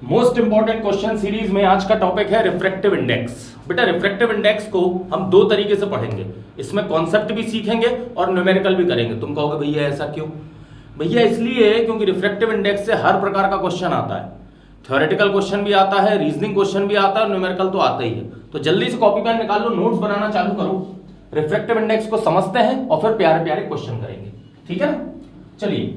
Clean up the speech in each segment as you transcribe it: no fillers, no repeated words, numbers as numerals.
Most important question series में आज का टॉपिक है रिफ्रैक्टिव इंडेक्स। बेटा रिफ्रैक्टिव इंडेक्स को हम दो तरीके से पढ़ेंगे, इसमें कॉन्सेप्ट भी सीखेंगे और न्यूमेरिकल भी करेंगे। तुम कहोगे भैया ऐसा क्यों? भैया इसलिए क्योंकि रिफ्रैक्टिव इंडेक्स से हर प्रकार का क्वेश्चन आता है, थ्योरेटिकल क्वेश्चन भी आता है, रीजनिंग क्वेश्चन भी आता है, न्यूमेरिकल तो आता ही है। तो जल्दी से कॉपी पेन निकाल लो, नोट्स बनाना चालू करो, रिफ्रैक्टिव इंडेक्स को समझते हैं और फिर प्यारे प्यारे क्वेश्चन करेंगे, ठीक है ना। चलिए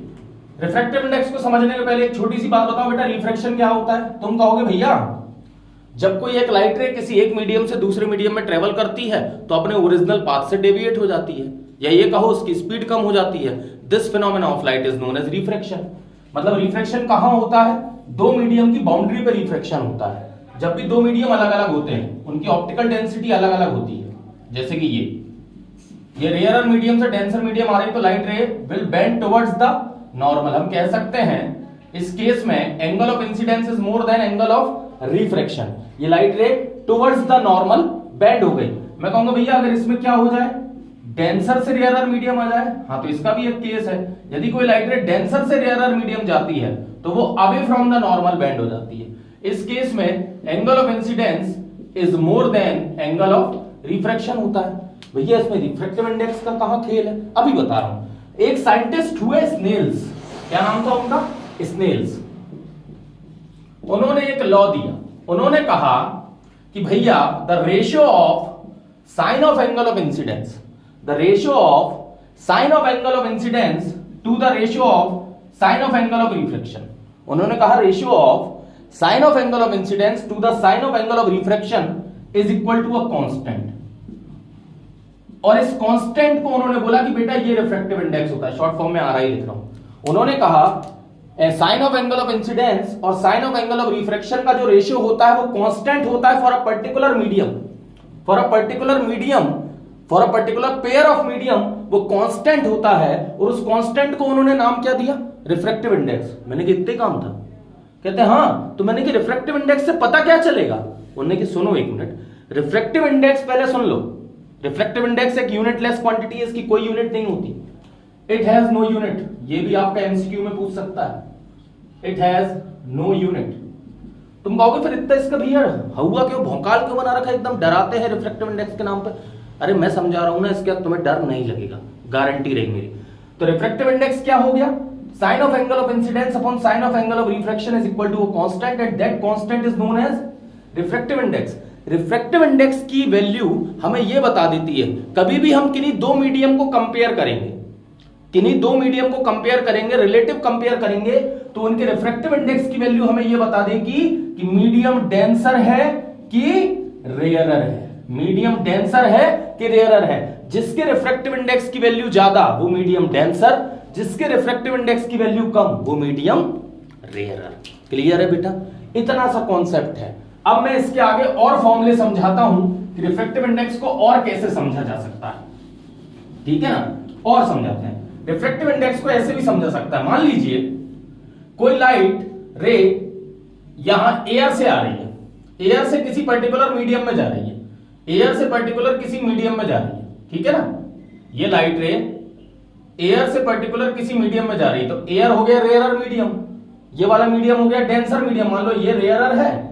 रिफ्रैक्टिव इंडेक्स को समझने के पहले एक छोटी सी बात बताओ बेटा, रिफ्रैक्शन क्या होता है? तुम कहोगे भैया जब कोई एक लाइट रे किसी एक मीडियम से दूसरे मीडियम में ट्रेवल करती है तो अपने ओरिजिनल पाथ से डेविएट हो जाती है, या ये कहो उसकी स्पीड कम हो जाती है। This phenomena of light is known as refraction. मतलब रिफ्रैक्शन कहां होता है? दो मीडियम की बाउंड्री पर रिफ्रैक्शन होता है। जब भी दो मीडियम अलग अलग होते हैं उनकी ऑप्टिकल डेंसिटी अलग अलग होती है। जैसे कि ये रेयरर मीडियम से डेंसर मीडियम आ रही तो light ray will bend towards the normal. हम कह सकते हैं इस केस में angle of incidence is more than angle of refraction. ये light ray towards the normal bend हो गई। मैं कहूंगा भैया अगर इसमें क्या हो जाए, डेंसर से रेयरर मीडियम आ जाए, हाँ तो इसका भी एक केस है। यदि कोई लाइट रे डेंसर से रेयरर मीडियम जाती है तो वो away from the normal bend हो जाती है। इस केस में angle of incidence is more than angle of refraction होता है। भैया इसमें रिफ्रैक्टिव इंडेक्स का कहां खेल है? अभी बता रहा हूं। एक साइंटिस्ट हुए स्नेल्स, क्या नाम था उनका? स्नेल्स। उन्होंने एक लॉ दिया। उन्होंने कहा कि भैया the ratio of sine of angle of incidence, the ratio of sine of angle of incidence to the ratio of sine of angle of refraction. उन्होंने कहा ratio of sine of angle of incidence to the sine of angle of refraction is equal to a constant. और इस constant को उन्होंने बोला कि बेटा ये रिफ्रैक्टिव इंडेक्स होता है। शॉर्ट फॉर्म में आ रहा ही लिख रहा हूं। उन्होंने कहा sine of angle of incidence और sine of angle of refraction का जो रेशियो होता है वो कांस्टेंट होता है for a particular medium, for a particular medium, for a particular pair of medium वो कांस्टेंट होता है। और उस कांस्टेंट को उन्होंने नाम क्या दिया? Refractive index. मैंने कि इतने काम था? कहते हैं हाँ। तो मैंने कि रिफ्रैक्टिव इंडेक्स से पता क्या चलेगा? उन्होंने कि सुनो एक मिनट, रिफ्रैक्टिव इंडेक्स पहले सुन लो। रिफ्रैक्टिव इंडेक्स एक यूनिटलेस क्वांटिटी है, इसकी कोई यूनिट नहीं होती। इट हैज नो यूनिट, ये भी आपका एमसीक्यू में पूछ सकता है। It has no unit. तुम कहोगे फिर इतना इसका भैया हुआ क्यों, भौकाल क्यों बना रखा है, एकदम डराते हैं रिफ्रैक्टिव इंडेक्स के नाम पे। अरे मैं समझा रहा हूं ना, इसके तुम्हें डर नहीं लगेगा, गारंटी रही मेरी। तो रिफ्रैक्टिव इंडेक्स क्या हो गया? Sine of angle of incidence upon sine of angle of refraction is equal to a constant and that constant is known as refractive index. Refractive index की वैल्यू हमें यह बता देती है, कभी भी हम किन्हीं दो मीडियम को कंपेयर करेंगे, किन्हीं दो मीडियम को कंपेयर करेंगे, रिलेटिव कंपेयर करेंगे, तो उनके रिफ्रैक्टिव इंडेक्स की वैल्यू हमें यह बता देगी कि मीडियम डेंसर है कि रेयरर है, मीडियम डेंसर है कि रेयरर है। जिसके रिफ्रैक्टिव इंडेक्स की वैल्यू ज्यादा वो मीडियम डेंसर, जिसके रिफ्रैक्टिव इंडेक्स की वैल्यू कम वो मीडियम रेयरर। क्लियर है बेटा? इतना सा कॉन्सेप्ट है। अब मैं इसके आगे और फॉर्मूले समझाता हूं कि रिफ्रैक्टिव इंडेक्स को और कैसे समझा जा सकता है, ठीक है ना। और समझाते हैं। रिफ्रैक्टिव इंडेक्स को ऐसे भी समझा सकता है। मान लीजिए कोई लाइट रे यहां एयर से आ रही है, एयर से किसी पर्टिकुलर मीडियम में जा रही है, एयर से पर्टिकुलर किसी मीडियम में जा रही है, ठीक है ना। ये लाइट रे एयर से पर्टिकुलर किसी मीडियम में जा रही है, तो एयर हो गया रेयरर मीडियम, ये वाला मीडियम हो गया डेंसर मीडियम। मान लो ये रेयरर है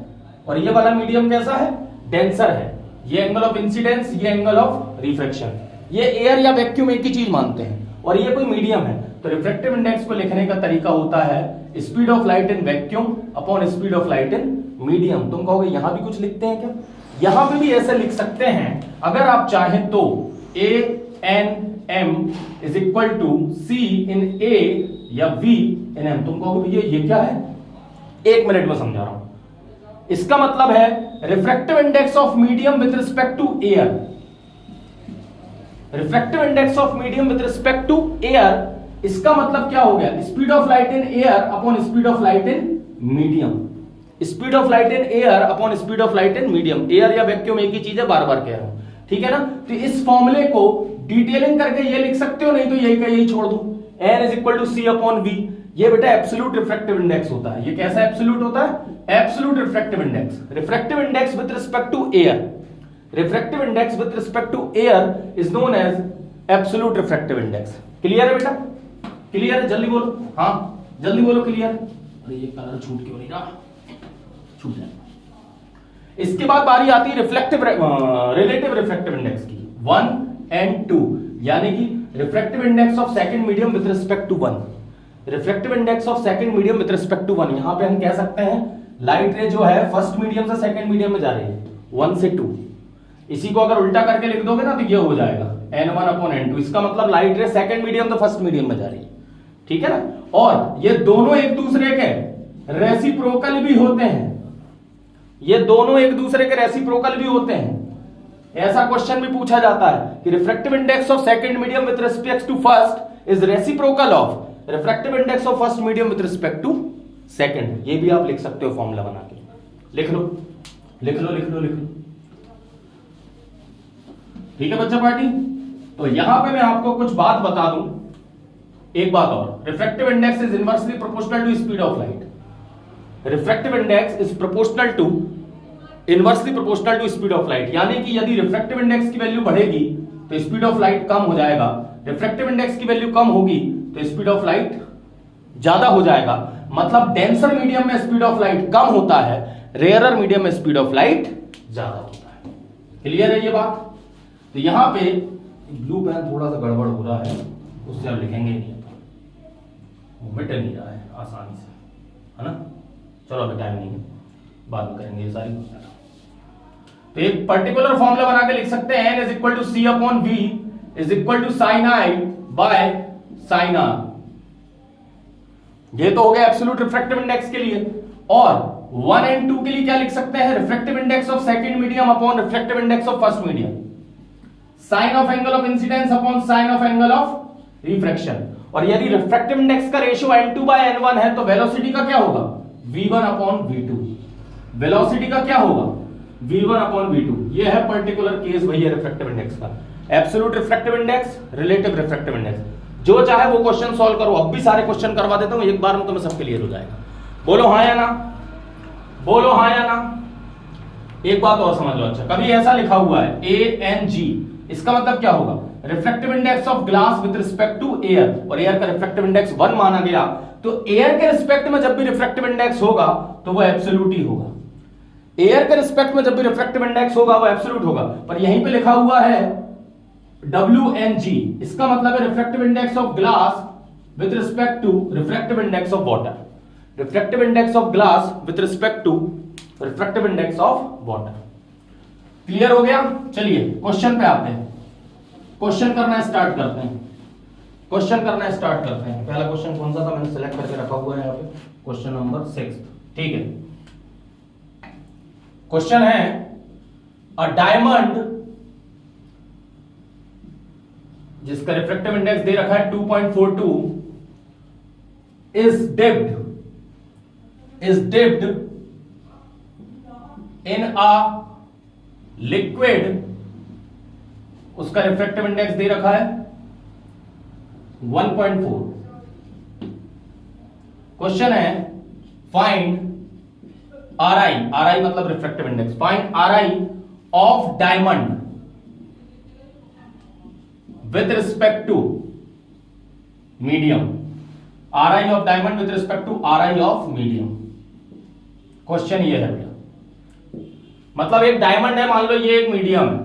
और ये वाला मीडियम कैसा है? डेंसर है। ये एंगल ऑफ इंसिडेंस, ये एंगल ऑफ रिफ्रैक्शन, ये एयर या वैक्यूम एक ही चीज मानते हैं, और ये कोई मीडियम है। तो रिफ्रैक्टिव इंडेक्स को लिखने का तरीका होता है speed of light in vacuum upon speed of light in medium. तुम कहोगे यहां भी कुछ लिखते हैं क्या? यहां पे भी ऐसे लिख सकते हैं अगर आप चाहें तो। A n m is equal to c in a या वी इन एम। तुम कहोगे भैया ये क्या है? एक मिनट में समझा रहा हूं। इसका मतलब है refractive index of medium with respect to air, refractive index of medium with respect to air. इसका मतलब क्या हो गया? Speed of light in air upon speed of light in medium, speed of light in air upon speed of light in medium. Air या vacuum एक ही चीज है, बार बार कह रहा हूं, ठीक है ना। तो इस फॉर्मूले को डिटेलिंग करके ये लिख सकते हो, नहीं तो यही का यही छोड़ दूं। n is equal to C upon V. ये बेटा एब्सोल्यूट रिफ्रैक्टिव इंडेक्स होता है। ये कैसा एब्सोल्यूट होता है? Absolute refractive index. Refractive index with respect to air, refractive index with respect to air is known as absolute refractive index. Clear है बेटा? क्लियर है? जल्दी बोलो, हाँ जल्दी बोलो क्लियर। अरे ये कलर छूट क्यों नहीं रहा? छूट जाएगा। इसके बाद बारी आती है रिलेटिव रिफ्रैक्टिव इंडेक्स की, 1 and 2, यानी कि refractive index of second medium with respect to 1। Refractive index of second medium with respect to 1, यहां पे हम कह सकते हैं लाइट रे जो है फर्स्ट मीडियम से सेकंड मीडियम में जा रही है 1 से 2। इसी को अगर उल्टा करके लिख दोगे ना तो ये हो जाएगा n1/n2। इसका मतलब लाइट रे सेकंड मीडियम से फर्स्ट मीडियम में जा रही है, ठीक है ना। और ये दोनों एक दूसरे के रेसिप्रोकल भी होते हैं, ये दोनों एक दूसरे के रेसिप्रोकल भी होते हैं। ऐसा क्वेश्चन भी पूछा जाता है कि refractive index of second medium with respect to first is reciprocal of refractive index of first medium with respect to second. ये भी आप लिख सकते हो फॉर्मूला बना के, लिख लो लिख लो लिख लो लिख लो, ठीक है बच्चा पार्टी। तो यहां पे मैं आपको कुछ बात बता दूं, एक बात और, refractive index is inversely proportional to speed of light. Refractive index is proportional to inversely proportional to speed of light, यानी कि यदि रिफ्रैक्टिव इंडेक्स की वैल्यू बढ़ेगी तो स्पीड ऑफ लाइट कम हो जाएगा, रिफ्रैक्टिव इंडेक्स की वैल्यू कम होगी तो स्पीड ऑफ लाइट ज्यादा हो जाएगा। मतलब डेंसर मीडियम में स्पीड ऑफ लाइट कम होता है, रेयरर मीडियम में स्पीड ऑफ लाइट ज्यादा होता है। क्लियर है ये बात। तो यहां पे ब्लू पेन थोड़ा सा गड़बड़ हो रहा है, उससे अब लिखेंगे नहीं, वो मिट नहीं रहा है आसानी से, है ना। चलो अभी टाइम नहीं है, बाद में करेंगे ये सारी। तो एक पर्टिकुलर फॉर्मूला बना के लिख सकते हैं n is equal to c upon v is equal to sine i by sine r। ये तो हो गया एब्सोल्यूट रिफ्रैक्टिव इंडेक्स के लिए। और 1 and 2 के लिए क्या लिख सकते हैं, refractive index of second medium upon refractive index of first medium, sine of angle of incidence upon sine of angle of refraction. और यदि रिफ्रैक्टिव इंडेक्स का रेशियो n2/n1 है तो वेलोसिटी का क्या होगा, v1 अपॉन v2। वेलोसिटी का क्या होगा, v1 अपॉन v2। ये है पर्टिकुलर केस भैया रिफ्रैक्टिव इंडेक्स का, absolute refractive index, relative refractive index. जो चाहे वो क्वेश्चन सॉल्व करो, अब भी सारे क्वेश्चन करवा देता हूं एक बार में, तुम्हें सब क्लियर हो जाएगा। बोलो हाँ या ना, बोलो हाँ या ना। एक बात और समझ लो, अच्छा कभी ऐसा लिखा हुआ है ANG, इसका मतलब क्या होगा, refractive index of glass with respect to air, और एयर का रिफ्रैक्टिव इंडेक्स 1 माना गया, तो एयर के रिस्पेक्ट में जब भी रिफ्रैक्टिव इंडेक्स होगा तो वो एब्सोल्यूट ही होगा। एयर के रिस्पेक्ट में जब भी रिफ्रैक्टिव इंडेक्स होगा वो एब्सोल्यूट होगा। पर यहीं पे लिखा हुआ है WNG, इसका मतलब है refractive index of glass with respect to refractive index of water. Refractive index of glass with respect to refractive index of water. Clear हो गया। चलिए क्वेश्चन पे आते हैं, क्वेश्चन करना स्टार्ट करते हैं, क्वेश्चन करना स्टार्ट करते हैं। पहला क्वेश्चन कौन सा था, मैंने सिलेक्ट करके रखा हुआ है यहाँ पे, क्वेश्चन नंबर 6, ठीक है। क्वेश्चन है अ डायमंड जिसका रिफ्रैक्टिव इंडेक्स दे रखा है 2.42 is dipped in a liquid, उसका रिफ्रैक्टिव इंडेक्स दे रखा है 1.4। क्वेश्चन है फाइंड RI मतलब refractive index, find RI of diamond with respect to medium, RI of diamond with respect to RI of medium. Question ये है भैया, मतलब एक डायमंड है, मान लो ये एक मीडियम है,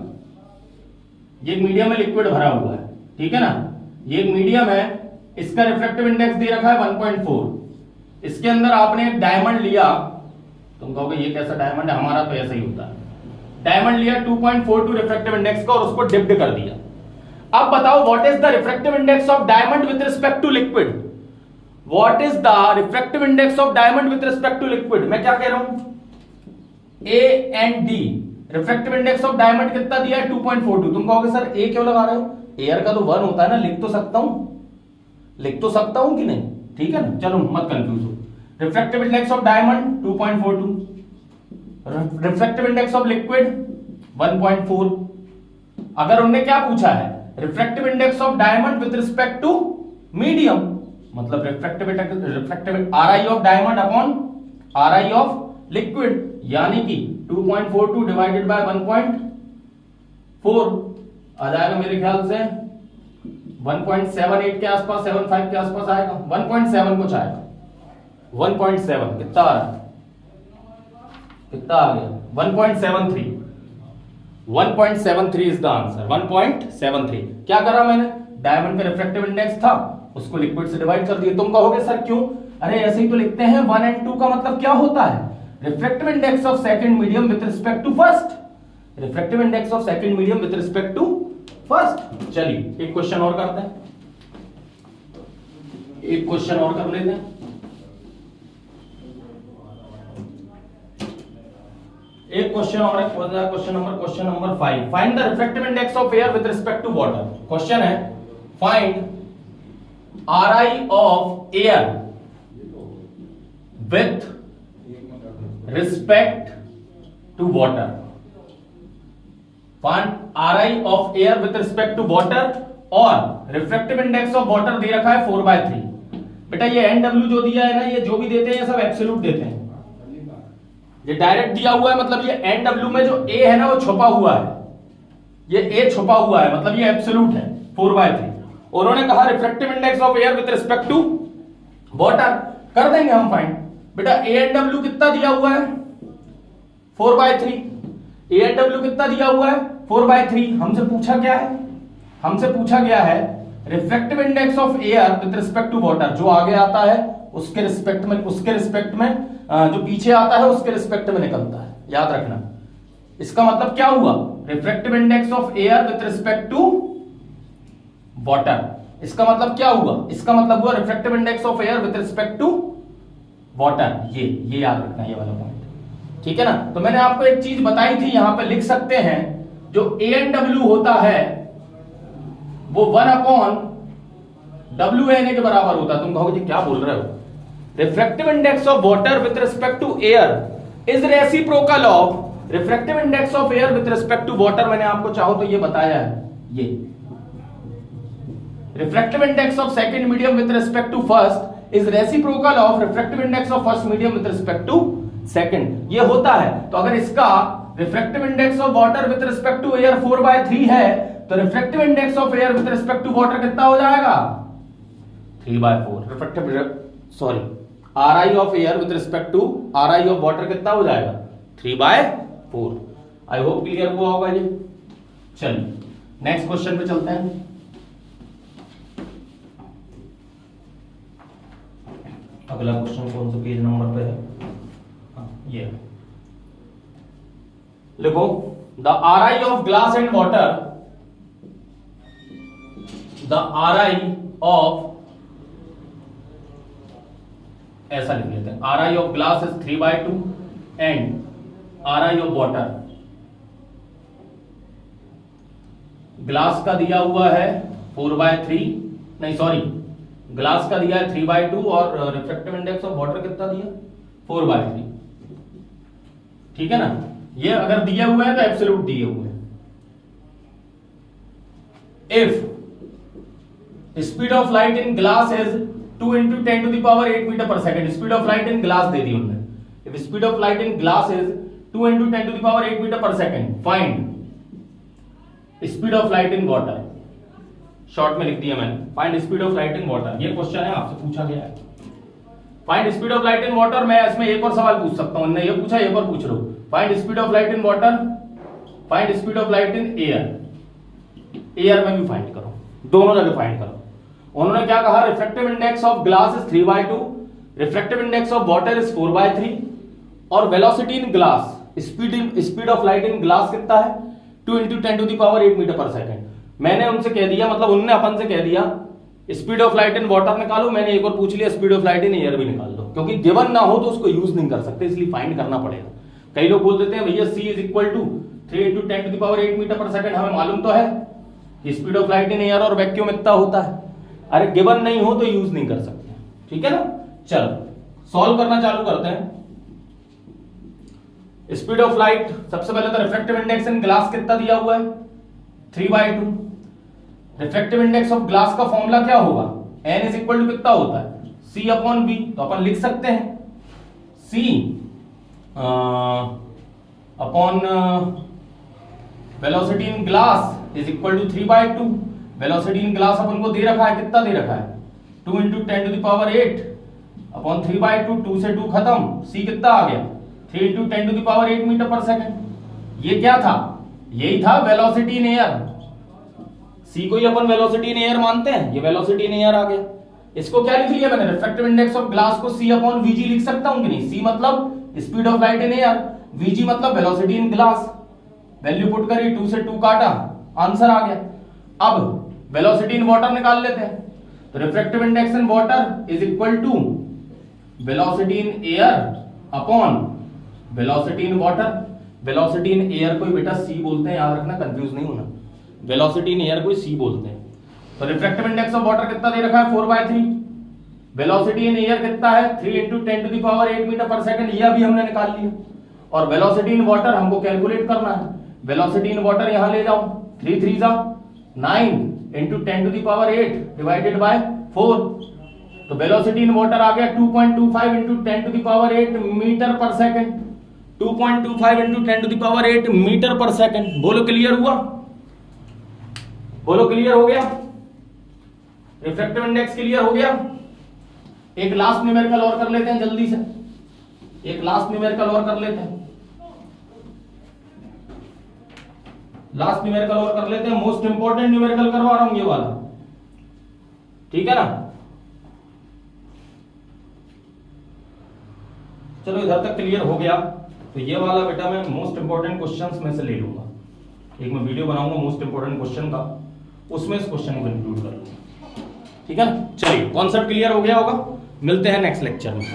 ये एक मीडियम में लिक्विड भरा हुआ है, ठीक है ना, ये एक मीडियम है, इसका रिफ्रैक्टिव इंडेक्स दे रखा है 1.4। इसके अंदर आपने एक डायमंड लिया, तुम कहोगे ये कैसा डायमंड है, हमारा तो ऐसा ही होता है। डायमंड लिया 2.42 रिफ्रैक्टिव इंडेक्स का और उसको डिप्ड कर दिया। अब बताओ what is the refractive index of diamond with respect to liquid, what is the refractive index of diamond with respect to liquid. मैं क्या कह रहा हूं, A and D, refractive index of diamond कितना दिया है 2.42। तुम कहोगे सर A क्यों लगा रहे हो, एयर का तो 1 होता है ना, लिख तो सकता हूं कि नहीं, ठीक है ना। चलो मत कंफ्यूज हो। Refractive index of diamond 2.42, refractive index of liquid 1.4। अगर उन्होंने क्या पूछा है, refractive index of diamond with respect to medium, मतलब refractive RI of diamond upon RI of liquid, यानी कि 2.42 डिवाइडेड बाय 1.4 आ जाएगा मेरे ख्याल से 1.78 के आसपास, 75 के आसपास आएगा, 1.7 कुछ आएगा, 1.7 कितना आ रहा है, कितना आ गया 1.73 1.73 इज द आंसर 1.73। क्या करा मैंने, डायमंड का रिफ्रैक्टिव इंडेक्स था उसको लिक्विड से डिवाइड कर दिया। तुम कहोगे सर क्यों, अरे ऐसे ही तो लिखते हैं 1 and 2 का मतलब क्या होता है, refractive index of second medium with respect to first, refractive index of second medium with respect to first. चलिए एक क्वेश्चन और करते हैं, एक क्वेश्चन और कर लेते हैं। एक क्वेश्चन और है, question number 5। Find the refractive index of air with respect to water. Question है find RI of air with respect to water. Find RI of air with respect to water और refractive index of water दे रखा है 4/3। बेटा ये NW जो दिया है ना, ये जो भी देते हैं ये सब एब्सोल्यूट देते हैं, ये डायरेक्ट दिया हुआ है, मतलब ये NW में जो A है ना वो छुपा हुआ है, ये A छुपा हुआ है, मतलब ये एब्सोल्यूट है 4/3। उन्होंने कहा refractive index of air with respect to water, कर देंगे हम फाइंड। बेटा ANW कितना दिया हुआ है 4/3, ANW कितना दिया हुआ है 4/3। हमसे पूछा क्या है, हमसे पूछा गया है refractive index of air with respect to water, जो आगे आता है उसके रिस्पेक्ट में जो पीछे आता है उसके रिस्पेक्ट में निकलता है, याद रखना। इसका मतलब क्या हुआ, refractive index of air with respect to water. इसका मतलब क्या हुआ, इसका मतलब हुआ refractive index of air with respect to water. ये याद रखना, ये वाला पॉइंट, ठीक है ना। तो मैंने आपको एक चीज बताई थी, यहां पे लिख सकते हैं जो ANW होता है वो 1/WNA के बराबर होता है। तुम कहोगे जी क्या बोल रहे हो, refractive index of water with respect to air is reciprocal of refractive index of air with respect to water. मैंने आपको चाहो तो ये बताया है, ये refractive index of second medium with respect to first is reciprocal of refractive index of first medium with respect to second, ये होता है। तो अगर इसका refractive index of water with respect to air 4/3 है, तो refractive index of air with respect to water कितना हो जाएगा 3/4। Refractive RI of air with respect to RI of water कितना हो जाएगा 3/4। आई होप क्लियर हुआ होगा ये। चलिए नेक्स्ट क्वेश्चन पे चलते हैं। अगला क्वेश्चन कौन सा पेज नंबर पे है, ये लिखो the RI of glass and water, the RI of, ऐसा लिख लेते हैं, RI of glass is 3/2 and RI of water, glass का दिया हुआ है 4/3, नहीं सॉरी, ग्लास का दिया है 3/2 और रिफ्रैक्टिव इंडेक्स ऑफ वाटर कितना दिया 4/3, ठीक है ना। ये अगर दिए हुए हैं तो एब्सोल्यूट दिए हुए हैं। If speed of light in glass is 2 × 10⁸ metre पर second, speed of light in glass दे दी उन्होंने। If speed of light in glass is 2 × 10⁸ metre पर second, find speed of light in water. Short में लिख दिया मैंने, find speed of light in water. ये क्वेश्चन है, आपसे पूछा गया है find speed of light in water. मैं इसमें एक और सवाल पूछ सकता हूं, ने ये पूछा एक और पूछ लो, find speed of light in water, find speed of light in air. Air में भी फाइंड करो, दोनों जगह फाइंड करो। उन्होंने क्या कहा, refractive index of glass is 3/2, refractive index of water is 4/3 और velocity in glass, speed of light in glass कितना है 2 × 10⁸ मीटर पर सेकेंड। मैंने उनसे कह दिया, मतलब उन्होंने अपन से कह दिया speed of light in water निकालो, मैंने एक और पूछ लिया speed of light in air भी निकाल दो, क्योंकि गिवन ना हो तो उसको यूज नहीं कर सकते, इसलिए फाइंड करना पड़ेगा। कई लोग बोल देते हैं भैया C is equal to 3 × 10⁸ metre पर सेकेंड, हमें मालूम तो है कि speed of light in air और वैक्यूम इतना होता है। अरे गिवन नहीं हो तो यूज नहीं कर सकते, ठीक है ना। चलो सॉल्व करना चालू करते हैं। स्पीड ऑफ लाइट, सबसे पहले तो रिफ्रैक्टिव इंडेक्स इन ग्लास कितना दिया हुआ है 3/2। रिफ्रैक्टिव इंडेक्स ऑफ ग्लास का फॉर्मूला क्या होगा, n इज इक्वल टू कितना होता है C/V। तो अपन लिख सकते हैं C upon velocity in glass is equal to 3/2। Velocity in glass अपन को दे रखा है, कितना दे रखा है 2 × 10⁸ अपॉन 3/2, 2 से 2 खत्म, C कितना आ गया 3 into 10 to the power 8 metre पर सेकेंड। ये क्या था? यही था वेलोसिटी इन एयर। सी को ही अपन वेलोसिटी इन एयर मानते हैं, ये वेलोसिटी इन एयर आ गया। इसको क्या लिख लिया मैंने? रिफ्रैक्टिव इंडेक्स ऑफ ग्लास को सी अपॉन वीजी लिख सकता हूं कि नहीं? सी मतलब speed of light in air, v g मतलब velocity in glass. Value put करी, 2 से 2 काटा, आंसर आ गया। अब वेलोसिटी इन वाटर निकाल लेते हैं। तो refractive index in water is equal to velocity in air upon velocity in water. Velocity in air को बेटा सी बोलते हैं, याद रखना, कंफ्यूज नहीं होना। वेलोसिटी इन एयर को सी बोलते हैं। तो रिफ्रैक्टिव इंडेक्स ऑफ वाटर कितना दे रखा है? 4/3। वेलोसिटी इन एयर कितना है? 3 into 10 to the power 8 metre पर सेकंड। यह भी हमने निकाल लिया। और वेलोसिटी इन वाटर हमको कैलकुलेट करना है। वेलोसिटी इन वाटर यहां ले जाओ, 3 3 जा 9 into 10 to the power 8 divided by 4। तो वेलोसिटी इन वाटर आ गया 2.25 into 10 to the power 8 metre पर second. 2.25 into 10 to the power 8 metre पर सेकंड। बोलो क्लियर हुआ? बोलो क्लियर हो गया? रिफ्रैक्टिव इंडेक्स क्लियर हो गया? एक लास्ट न्यूमेरिकल और कर लेते हैं जल्दी से, एक लास्ट न्यूमेरिकल और कर लेते हैं, लास्ट न्यूमेरिकल और कर लेते हैं। मोस्ट इंपॉर्टेंट न्यूमेरिकल करवा रहा हूं ये वाला, ठीक है ना? चलो इधर तक क्लियर हो गया। तो ये वाला बेटा मैं मोस्ट इंपॉर्टेंट क्वेश्चंस में से ले लूंगा। एक मैं वीडियो बनाऊंगा मोस्ट इंपॉर्टेंट क्वेश्चन का, उसमें इस क्वेश्चन को इंक्लूड कर लूंगा, ठीक है ना? चलिए, कॉन्सेप्ट क्लियर हो गया होगा। मिलते हैं नेक्स्ट लेक्चर में।